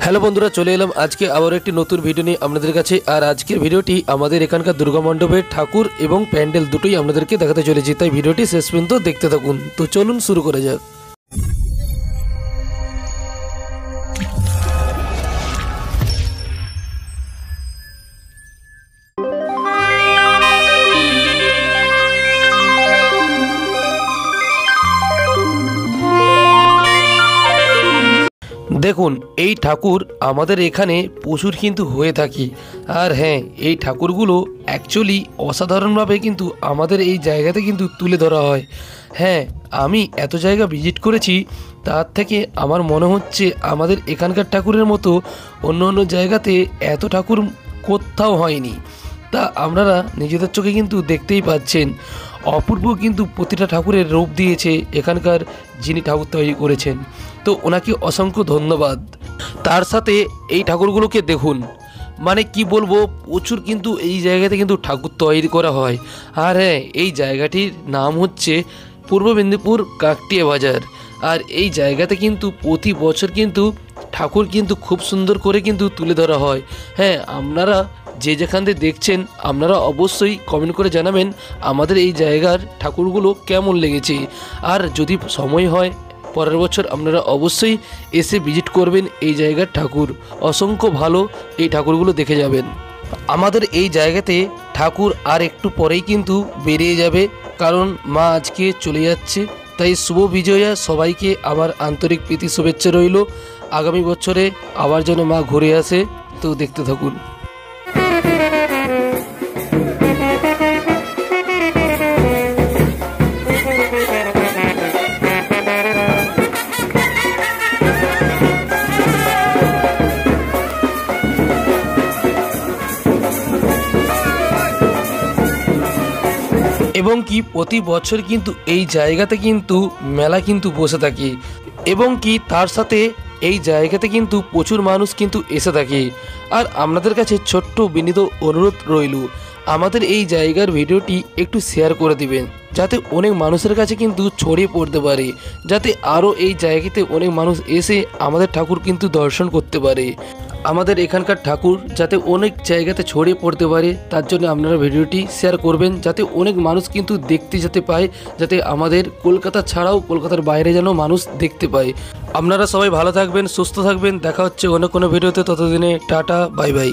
Hello বন্ধুরা, চলে এলাম আজকে আবার একটি নতুন ভিডিও নিয়ে আপনাদের কাছে। আর আজকের ভিডিওটি আমাদের এখানকার দুর্গা মণ্ডপের ঠাকুর এবং প্যান্ডেল দুটোই আপনাদেরকে দেখাতে চলেছি, তাই ভিডিওটি শেষ পর্যন্ত দেখতে থাকুন। তো চলুন শুরু করা যাক। দেখুন, এই ঠাকুর আমাদের এখানে প্রচুর কিন্তু হয়ে থাকে। আর হ্যাঁ, এই ঠাকুরগুলো অ্যাকচুয়ালি অসাধারণভাবে কিন্তু আমাদের এই জায়গাতে কিন্তু তুলে ধরা হয়। হ্যাঁ, আমি এত জায়গা ভিজিট করেছি, তার থেকে আমার মনে হচ্ছে আমাদের এখানকার ঠাকুরের মতো অন্য অন্য জায়গাতে এত ঠাকুর কোথাও হয়নি। তা আপনারা নিজেদের চোখে কিন্তু দেখতেই পাচ্ছেন, অপূর্ব কিন্তু প্রতিটা ঠাকুরের রূপ দিয়েছে এখানকার যিনি ঠাকুর তৈরি করেছেন। তো ওনাকে অসংখ্য ধন্যবাদ। তার সাথে এই ঠাকুরগুলোকে দেখুন, মানে কি বলবো, প্রচুর কিন্তু এই জায়গাতে কিন্তু ঠাকুর তৈরি করা হয়। আর হ্যাঁ, এই জায়গাটির নাম হচ্ছে পূর্ব মেদিনীপুর কাকটিয়া বাজার। আর এই জায়গাতে কিন্তু প্রতি বছর কিন্তু ঠাকুর কিন্তু খুব সুন্দর করে কিন্তু তুলে ধরা হয়। হ্যাঁ, আপনারা যে যেখান থেকে দেখছেন, আপনারা অবশ্যই কমেন্ট করে জানাবেন আমাদের এই জায়গার ঠাকুরগুলো কেমন লেগেছে। আর যদি সময় হয় পরের বছর আপনারা অবশ্যই এসে ভিজিট করবেন এই জায়গার ঠাকুর। অসংখ্য ভালো, এই ঠাকুরগুলো দেখে যাবেন। আমাদের এই জায়গাতে ঠাকুর আর একটু পরেই কিন্তু বেরিয়ে যাবে, কারণ মা আজকে চলে যাচ্ছে। তাই শুভ বিজয়া সবাইকে আমার আন্তরিক প্রীতি শুভেচ্ছা রইল। আগামী বছরে আবার যেন মা ঘুরে আসে। তো দেখতে থাকুন। এবং কি প্রতি বছর কিন্তু এই জায়গাতে কিন্তু মেলা কিন্তু বসে থাকে, এবং কি তার সাথে এই জায়গাতে কিন্তু প্রচুর মানুষ কিন্তু এসে থাকে। আর আপনাদের কাছে ছোট্ট বিনীত অনুরোধ রইল, আমাদের এই জায়গার ভিডিওটি একটু শেয়ার করে দিবেন, যাতে অনেক মানুষের কাছে কিন্তু ছড়িয়ে পড়তে পারে, যাতে আরও এই জায়গাতে অনেক মানুষ এসে আমাদের ঠাকুর কিন্তু দর্শন করতে পারে। আমাদের এখানকার ঠাকুর যাতে অনেক জায়গাতে ছড়িয়ে পড়তে পারে, তার জন্য আপনারা ভিডিওটি শেয়ার করবেন, যাতে অনেক মানুষ কিন্তু দেখতে যেতে পায়, যাতে আমাদের কলকাতা ছাড়াও কলকাতার বাইরে যেন মানুষ দেখতে পায়। আপনারা সবাই ভালো থাকবেন, সুস্থ থাকবেন। দেখা হচ্ছে অন্য কোনো ভিডিওতে। ততদিনে টাটা, বাই বাই।